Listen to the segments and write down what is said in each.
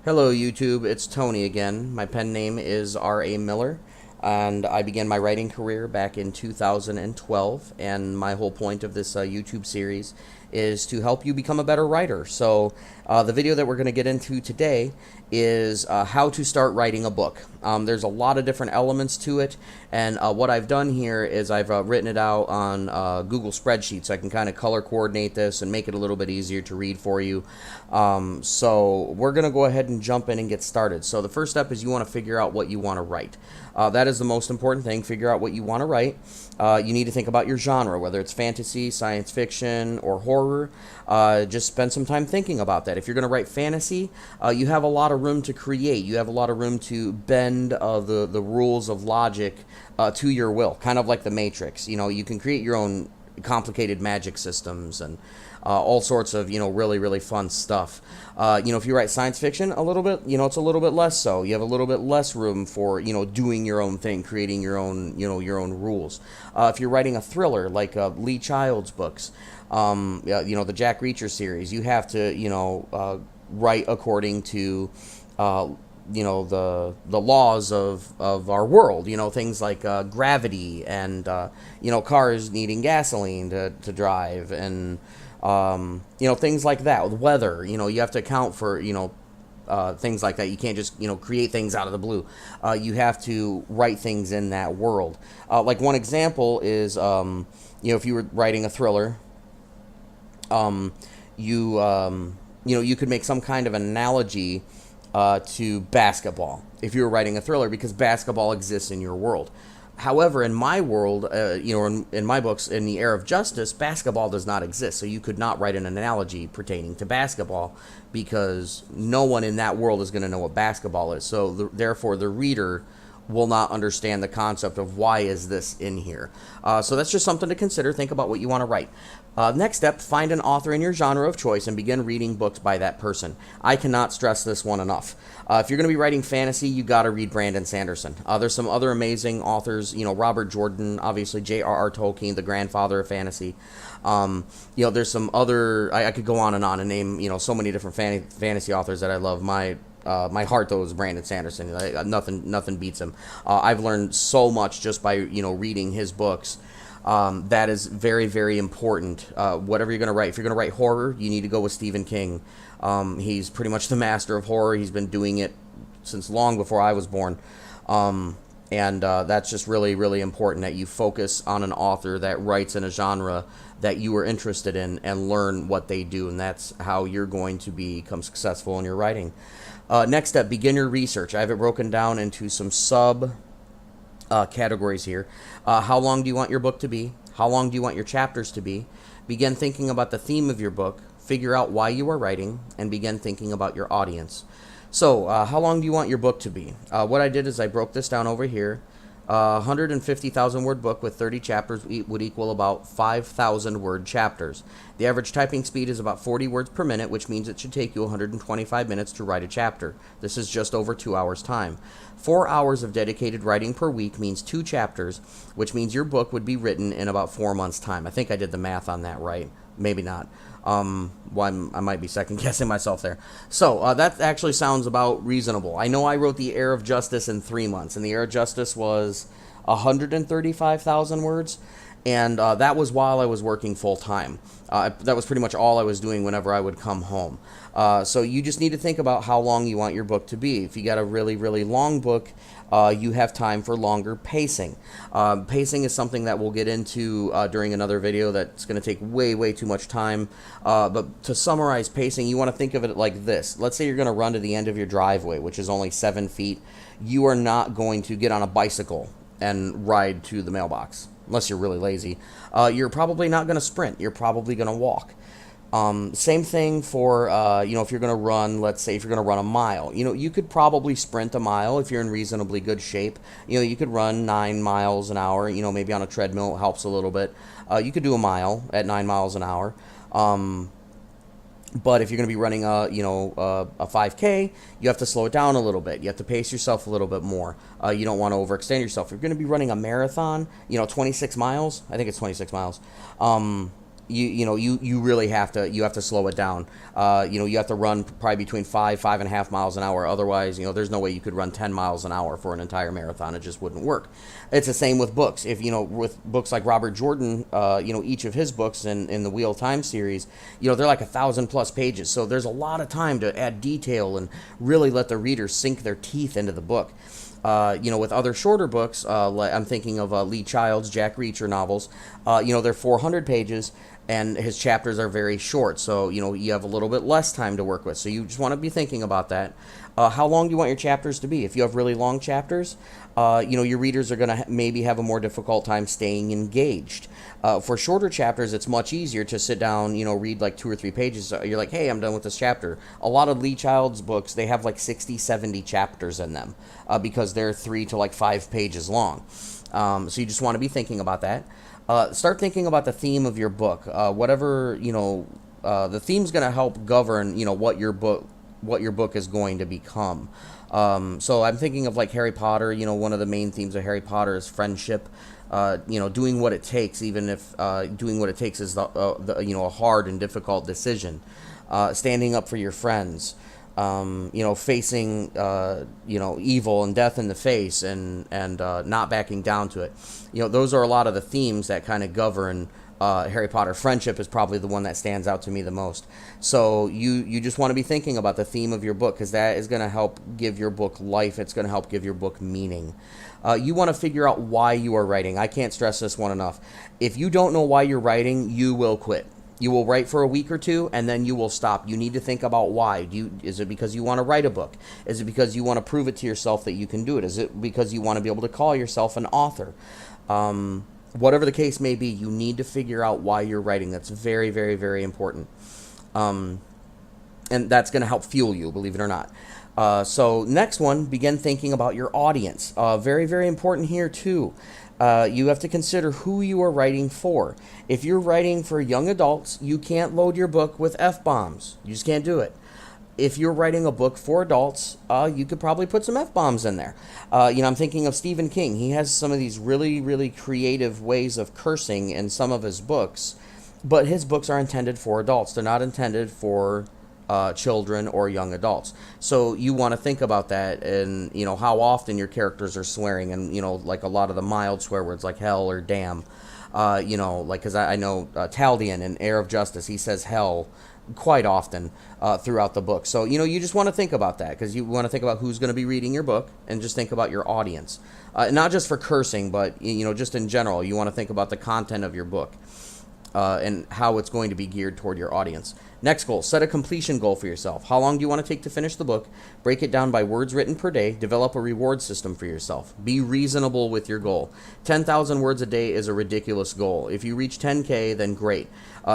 Hello YouTube, it's Tony again. My pen name is R.A. Miller, and I began my writing career back in 2012, and my whole point of this YouTube series is to help you become a better writer. So the video that we're going to get into today is how to start writing a book. There's a lot of different elements to it, and what I've done here is I've written it out on Google Spreadsheets, so I can kind of color coordinate this and make it a little bit easier to read for you. So we're going to go ahead and jump in and get started. So the first step is you want to figure out what you want to write. That is the most important thing. Figure out what you want to write. You need to think about your genre, whether it's fantasy, science fiction, or horror. Just spend some time thinking about that. If you're going to write fantasy, you have a lot of room to create. You have a lot of room to bend the rules of logic to your will, kind of like the Matrix. You know, you can create your own complicated magic systems and all sorts of, really, really fun stuff. If you write science fiction, a little bit, it's a little bit less so. You have a little bit less room for, doing your own thing, creating your own, your own rules. If you're writing a thriller like Lee Child's books, the Jack Reacher series, you have to, write according to, the laws of our world, things like gravity and, cars needing gasoline to drive and, things like that. With weather, you have to account for, things like that. You can't just, create things out of the blue. You have to write things in that world. Like one example is, if you were writing a thriller, you could make some kind of analogy to basketball if you were writing a thriller, because basketball exists in your world. However, in my world, in my books, in the Era of Justice, basketball does not exist. So you could not write an analogy pertaining to basketball because no one in that world is going to know what basketball is. So therefore, the reader will not understand the concept of why is this in here. So that's just something to consider. Think about what you want to write. Next step, find an author in your genre of choice and begin reading books by that person. I cannot stress this one enough. If you're going to be writing fantasy, you got to read Brandon Sanderson. There's some other amazing authors, Robert Jordan, obviously J.R.R. Tolkien, the grandfather of fantasy. There's some other, I could go on and name, so many different fantasy authors that I love. My heart, though, is Brandon Sanderson. Nothing beats him. I've learned so much just by, reading his books. That is very, very important. Whatever you're going to write. If you're going to write horror, you need to go with Stephen King. He's pretty much the master of horror. He's been doing it since long before I was born. That's just really, really important that you focus on an author that writes in a genre that you are interested in and learn what they do. And that's how you're going to become successful in your writing. Next step, begin your research. I have it broken down into some categories here. How long do you want your book to be? How long do you want your chapters to be? Begin thinking about the theme of your book. Figure out why you are writing, and begin thinking about your audience. So, how long do you want your book to be? What I did is I broke this down over here. 150,000 word book with 30 chapters would equal about 5,000 word chapters. The average typing speed is about 40 words per minute, which means it should take you 125 minutes to write a chapter. This is just over 2 hours time. 4 hours of dedicated writing per week means 2 chapters, which means your book would be written in about 4 months' time. I think I did the math on that right. Maybe not. I might be second guessing myself there. So that actually sounds about reasonable. I know I wrote the Era of Justice in 3 months, and the Era of Justice was 135,000 words, and that was while I was working full time. That was pretty much all I was doing whenever I would come home. So you just need to think about how long you want your book to be. If you got a really, really long book, you have time for longer pacing. Pacing is something that we'll get into during another video that's going to take way, way too much time. But to summarize pacing, you want to think of it like this. Let's say you're going to run to the end of your driveway, which is only 7 feet. You are not going to get on a bicycle and ride to the mailbox, unless you're really lazy. You're probably not going to sprint. You're probably going to walk. Same thing for, if you're going to run, let's say if you're going to run a mile, you could probably sprint a mile if you're in reasonably good shape. You could run 9 miles an hour, maybe on a treadmill, it helps a little bit. You could do a mile at 9 miles an hour. But if you're going to be running a 5K, you have to slow it down a little bit. You have to pace yourself a little bit more. You don't want to overextend yourself. If you're going to be running a marathon, 26 miles, I think it's 26 miles. you really have to slow it down. You have to run probably between 5.5 miles an hour. Otherwise, there's no way you could run 10 miles an hour for an entire marathon. It just wouldn't work. It's the same with books. If with books like Robert Jordan, each of his books in the Wheel of Time series, they're like 1,000+ pages. So there's a lot of time to add detail and really let the reader sink their teeth into the book. With other shorter books, I'm thinking of Lee Child's Jack Reacher novels. They're 400 pages, and his chapters are very short. So, you have a little bit less time to work with. So you just want to be thinking about that. How long do you want your chapters to be? If you have really long chapters, your readers are going to maybe have a more difficult time staying engaged. For shorter chapters, it's much easier to sit down, read like 2 or 3 pages. You're like, hey, I'm done with this chapter. A lot of Lee Child's books, they have like 60, 70 chapters in them because they're 3 to like 5 pages long. So you just want to be thinking about that. Start thinking about the theme of your book. Whatever, the theme's going to help govern, what your book is going to become. So I'm thinking of like Harry Potter. One of the main themes of Harry Potter is friendship. Doing what it takes, even if doing what it takes is a hard and difficult decision. Standing up for your friends. Facing evil and death in the face, and not backing down to it. Those are a lot of the themes that kind of govern Harry Potter. Friendship is probably the one that stands out to me the most. So you just want to be thinking about the theme of your book, because that is going to help give your book life. It's going to help give your book meaning. You want to figure out why you are writing. I can't stress this one enough. If you don't know why you're writing, you will quit. You will write for a week or two, and then you will stop. You need to think about why. Is it because you want to write a book? Is it because you want to prove it to yourself that you can do it? Is it because you want to be able to call yourself an author? Whatever the case may be, you need to figure out why you're writing. That's very, very, very important. And that's going to help fuel you, believe it or not. So next one, begin thinking about your audience. Very, very important here too. You have to consider who you are writing for. If you're writing for young adults, you can't load your book with F-bombs. You just can't do it. If you're writing a book for adults, you could probably put some F-bombs in there. I'm thinking of Stephen King. He has some of these really, really creative ways of cursing in some of his books, but his books are intended for adults. They're not intended for children or young adults. So you want to think about that, and how often your characters are swearing, and like a lot of the mild swear words like hell or damn. Because I know Taldian in Heir of Justice, he says hell quite often throughout the book. So you just want to think about that, because you want to think about who's going to be reading your book, and just think about your audience, not just for cursing, but just in general. You want to think about the content of your book. And how it's going to be geared toward your audience. Next goal, set a completion goal for yourself. How long do you want to take to finish the book? Break it down by words written per day. Develop a reward system for yourself. Be reasonable with your goal. 10,000 words a day is a ridiculous goal. If you reach 10K, then great.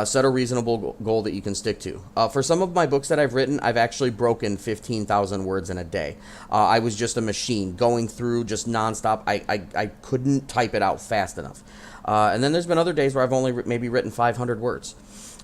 Set a reasonable goal that you can stick to. For some of my books that I've written, I've actually broken 15,000 words in a day. I was just a machine going through just nonstop. I couldn't type it out fast enough. And then there's been other days where I've only maybe written 500 words.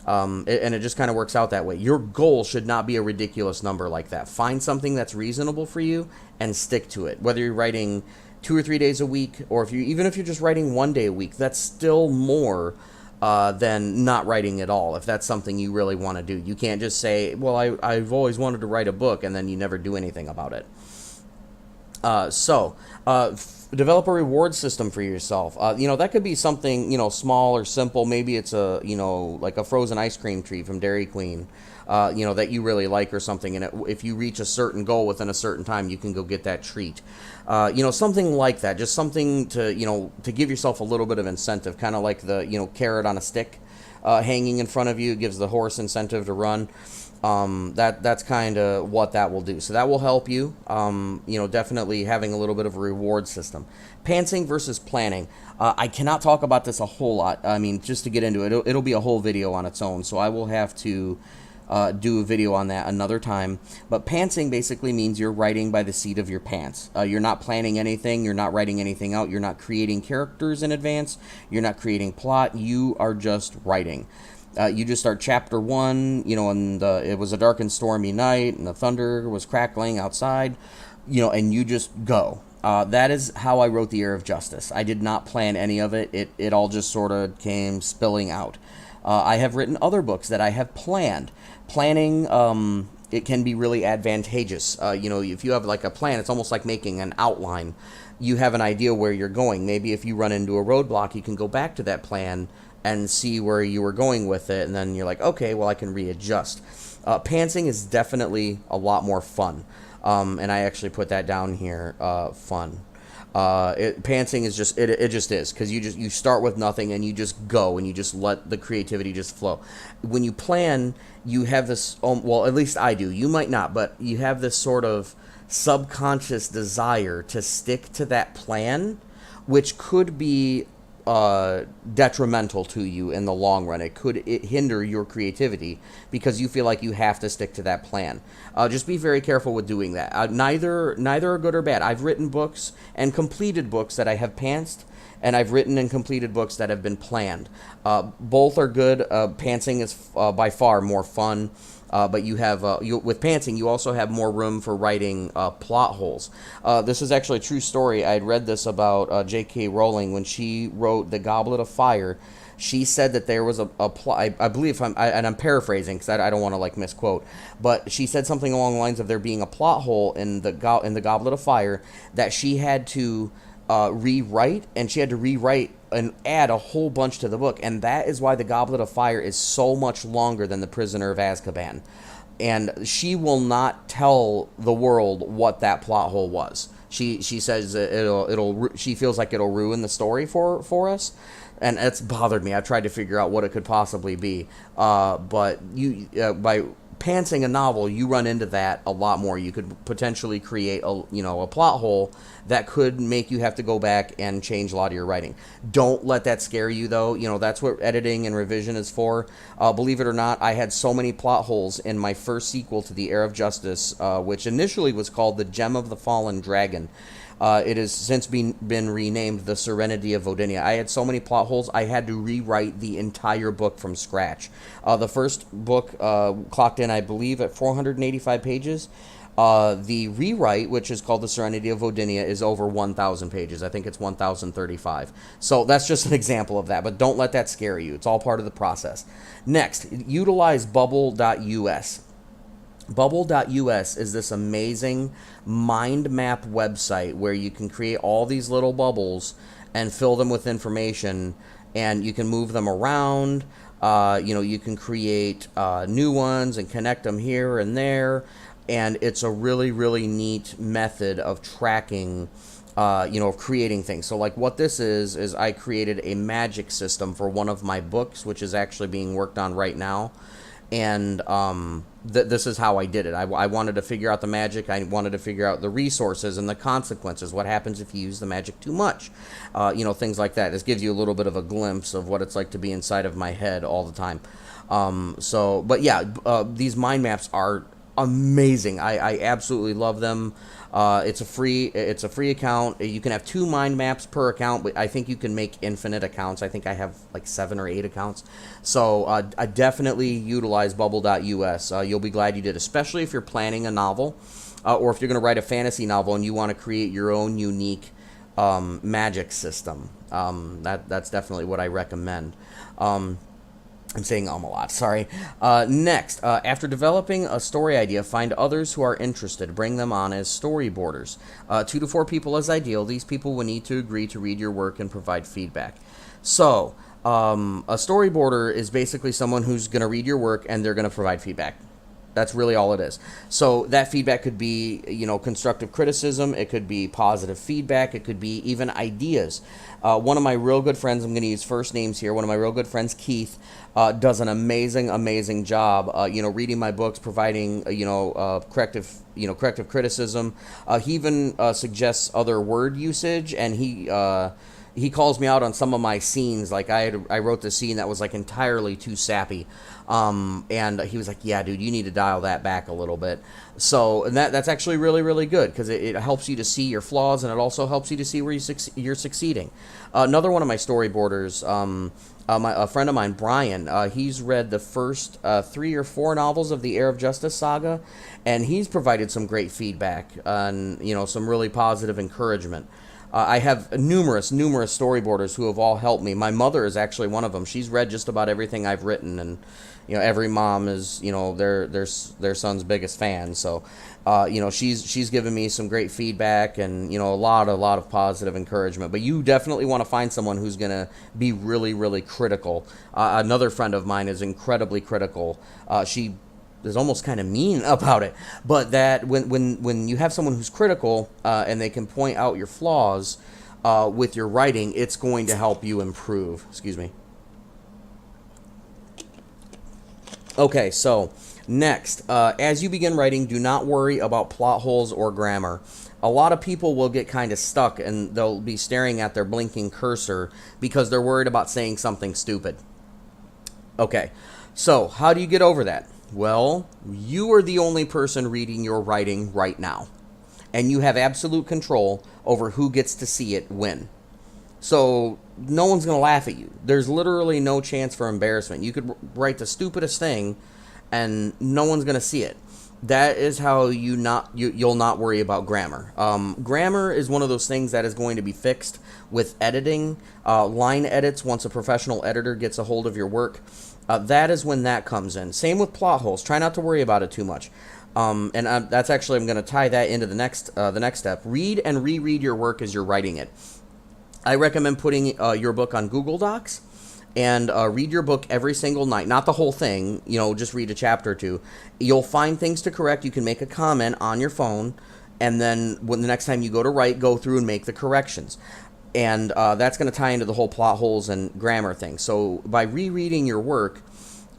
And it just kind of works out that way. Your goal should not be a ridiculous number like that. Find something that's reasonable for you and stick to it. Whether you're writing 2 or 3 days a week, or even if you're just writing 1 day a week, that's still more than not writing at all, if that's something you really want to do. You can't just say, well, I've always wanted to write a book, and then you never do anything about it. Develop a reward system for yourself. That could be something, small or simple. Maybe it's like a frozen ice cream treat from Dairy Queen, that you really like or something. And if you reach a certain goal within a certain time, you can go get that treat. Something like that. Just something to give yourself a little bit of incentive, kind of like the, carrot on a stick hanging in front of you. It gives the horse incentive to run. That's kind of what that will do. So that will help you, definitely having a little bit of a reward system. Pantsing versus planning. I cannot talk about this a whole lot. I mean, just to get into it, it'll be a whole video on its own. So I will have to do a video on that another time. But pantsing basically means you're writing by the seat of your pants. You're not planning anything. You're not writing anything out. You're not creating characters in advance. You're not creating plot. You are just writing. You just start chapter 1, and it was a dark and stormy night, and the thunder was crackling outside, and you just go. That is how I wrote the Heir of Justice. I did not plan any of it. It all just sort of came spilling out. I have written other books that I have planned. Planning, it can be really advantageous. If you have like a plan, it's almost like making an outline. You have an idea where you're going. Maybe if you run into a roadblock, you can go back to that plan and see where you were going with it, and then you're like, okay, well, I can readjust. Pantsing is definitely a lot more fun, and I actually put that down here, fun. Pantsing is just it just is, because you start with nothing and you just go and you just let the creativity just flow. When you plan, you have this, well, at least I do. You might not, but you have this sort of subconscious desire to stick to that plan, which could be detrimental to you in the long run. It could hinder your creativity because you feel like you have to stick to that plan. Just be very careful with doing that. Neither are good or bad. I've written books and completed books that I have pantsed, and I've written and completed books that have been planned. Both are good. Pantsing is by far more fun. But you have with pantsing, you also have more room for writing plot holes. This is actually a true story. I had read this about J.K. Rowling when she wrote The Goblet of Fire. She said that there was a plot. I believe, and I'm paraphrasing because I don't want to like misquote, but she said something along the lines of there being a plot hole in the Goblet of Fire that she had to rewrite, and she had to rewrite and add a whole bunch to the book, and that is why the Goblet of Fire is so much longer than the Prisoner of Azkaban. And she will not tell the world what that plot hole was. She says she feels like it'll ruin the story for us, and it's bothered me. I've tried to figure out what it could possibly be, but by pantsing a novel, you run into that a lot more. You could potentially create a plot hole that could make you have to go back and change a lot of your writing. Don't let that scare you, though. That's what editing and revision is for. Believe it or not, I had so many plot holes in my first sequel to The Heir of Justice, which initially was called The Gem of the Fallen Dragon. It has since been renamed The Serenity of Vodinia. I had so many plot holes, I had to rewrite the entire book from scratch. The first book clocked in, I believe, at 485 pages. The rewrite, which is called The Serenity of Vodinia, is over 1,000 pages. I think it's 1,035. So that's just an example of that, but don't let that scare you. It's all part of the process. Next, utilize Bubble.us. Bubble.us is this amazing mind map website where you can create all these little bubbles and fill them with information, and you can move them around. You can create new ones and connect them here and there, and it's a really, really neat method of tracking, of creating things. So like what this is I created a magic system for one of my books, which is actually being worked on right now. And this is how I did it. I wanted to figure out the magic. I wanted to figure out the resources and the consequences. What happens if you use the magic too much? Things like that. This gives you a little bit of a glimpse of what it's like to be inside of my head all the time. These mind maps are amazing. I absolutely love them. It's a free account. You can have 2 mind maps per account, but I think you can make infinite accounts. I think I have like 7 or 8 accounts. So I definitely utilize Bubble.us. You'll be glad you did, especially if you're planning a novel, or if you're going to write a fantasy novel and you want to create your own unique magic system. That's definitely what I recommend. I'm saying a lot, sorry. Next, after developing a story idea, find others who are interested. Bring them on as storyboarders. 2 to 4 people is ideal. These people will need to agree to read your work and provide feedback. So, a storyboarder is basically someone who's going to read your work and they're going to provide feedback. That's really all it is. So that feedback could be, constructive criticism. It could be positive feedback. It could be even ideas. One of my real good friends, I'm going to use first names here. One of my real good friends, Keith, does an amazing job. Reading my books, providing corrective criticism. He even suggests other word usage, and he calls me out on some of my scenes. Like I wrote this scene that was like entirely too sappy, and he was like, "Yeah, dude, you need to dial that back a little bit." So and that's actually really, really good because it helps you to see your flaws, and it also helps you to see where you're succeeding. Another one of my storyboarders, a friend of mine, Brian, he's read the first 3 or 4 novels of the Heir of Justice saga, and he's provided some great feedback and some really positive encouragement. I have numerous storyboarders who have all helped me. My mother is actually one of them. She's read just about everything I've written, and every mom is their son's biggest fan. So she's given me some great feedback and a lot of positive encouragement. But you definitely want to find someone who's going to be really, really critical. Another friend of mine is incredibly critical. She is almost kind of mean about it, but that when you have someone who's critical and they can point out your flaws with your writing, it's going to help you improve. Excuse me. Okay, so next, as you begin writing, do not worry about plot holes or grammar. A lot of people will get kind of stuck and they'll be staring at their blinking cursor because they're worried about saying something stupid. Okay, so how do you get over that? Well, you are the only person reading your writing right now, and you have absolute control over who gets to see it when. So no one's going to laugh at you. There's literally no chance for embarrassment. You could write the stupidest thing, and no one's going to see it. That is how you'll not worry about grammar. Grammar is one of those things that is going to be fixed with editing, line edits. Once a professional editor gets a hold of your work, that is when that comes in. Same with plot holes. Try not to worry about it too much. That's actually, I'm going to tie that into the next step. Read and reread your work as you're writing it. I recommend putting your book on Google Docs and read your book every single night. Not the whole thing, just read a chapter or two. You'll find things to correct. You can make a comment on your phone, and then when the next time you go to write, go through and make the corrections. And that's going to tie into the whole plot holes and grammar thing. So by rereading your work,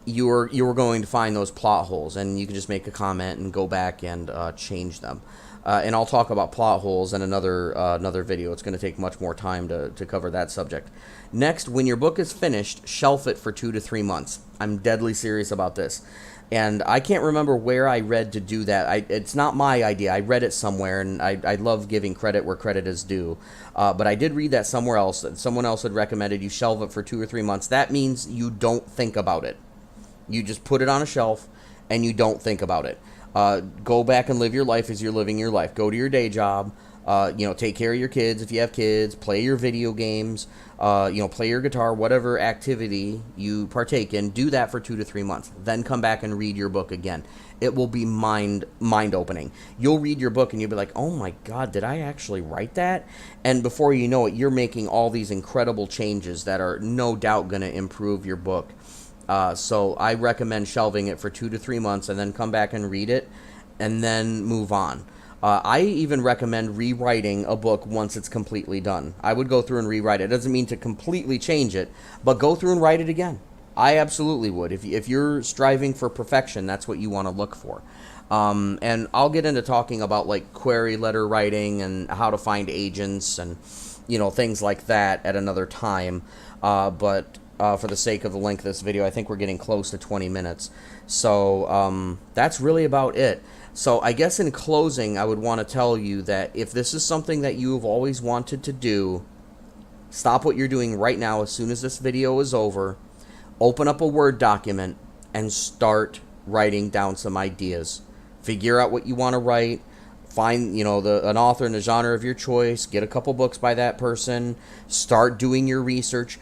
you're going to find those plot holes, and you can just make a comment and go back and change them. And I'll talk about plot holes in another video. It's going to take much more time to cover that subject. Next, when your book is finished, shelf it for 2 to 3 months. I'm deadly serious about this. And I can't remember where I read to do that. It's not my idea. I read it somewhere, and I love giving credit where credit is due. But I did read that somewhere else. Someone else had recommended you shelve it for 2 or 3 months. That means you don't think about it. You just put it on a shelf, and you don't think about it. Go back and live your life as you're living your life. Go to your day job. Take care of your kids if you have kids. Play your video games. Play your guitar. Whatever activity you partake in, do that for 2 to 3 months. Then come back and read your book again. It will be mind-opening. You'll read your book and you'll be like, oh my God, did I actually write that? And before you know it, you're making all these incredible changes that are no doubt going to improve your book. So I recommend shelving it for 2 to 3 months and then come back and read it and then move on. I even recommend rewriting a book once it's completely done. I would go through and rewrite it. It doesn't mean to completely change it, but go through and write it again. I absolutely would. If you're striving for perfection, that's what you want to look for. And I'll get into talking about like query letter writing and how to find agents and things like that at another time. But for the sake of the length of this video, I think we're getting close to 20 minutes. So that's really about it. So I guess in closing, I would want to tell you that if this is something that you've always wanted to do, stop what you're doing right now as soon as this video is over. Open up a Word document and start writing down some ideas. Figure out what you want to write. Find, an author in the genre of your choice. Get a couple books by that person. Start doing your research.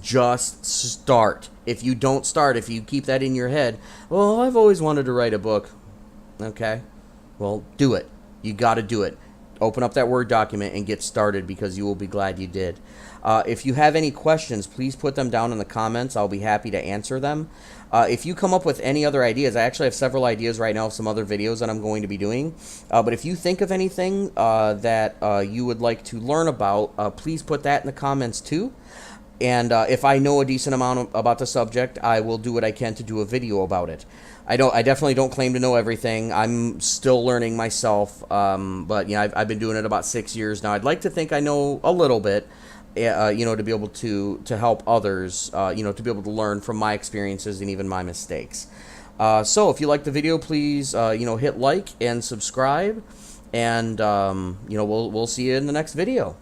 Just start. If you don't start, if you keep that in your head, well, I've always wanted to write a book. Okay, well, do it. You got to do it. Open up that Word document and get started because you will be glad you did. If you have any questions, please put them down in the comments. I'll be happy to answer them. If you come up with any other ideas, I actually have several ideas right now of some other videos that I'm going to be doing. But if you think of anything that you would like to learn about, please put that in the comments too. And if I know a decent amount about the subject, I will do what I can to do a video about it. I definitely don't claim to know everything. I'm still learning myself. But I've been doing it about 6 years now. I'd like to think I know a little bit, to be able to help others, to be able to learn from my experiences and even my mistakes. So if you like the video, please, hit like and subscribe, and we'll see you in the next video.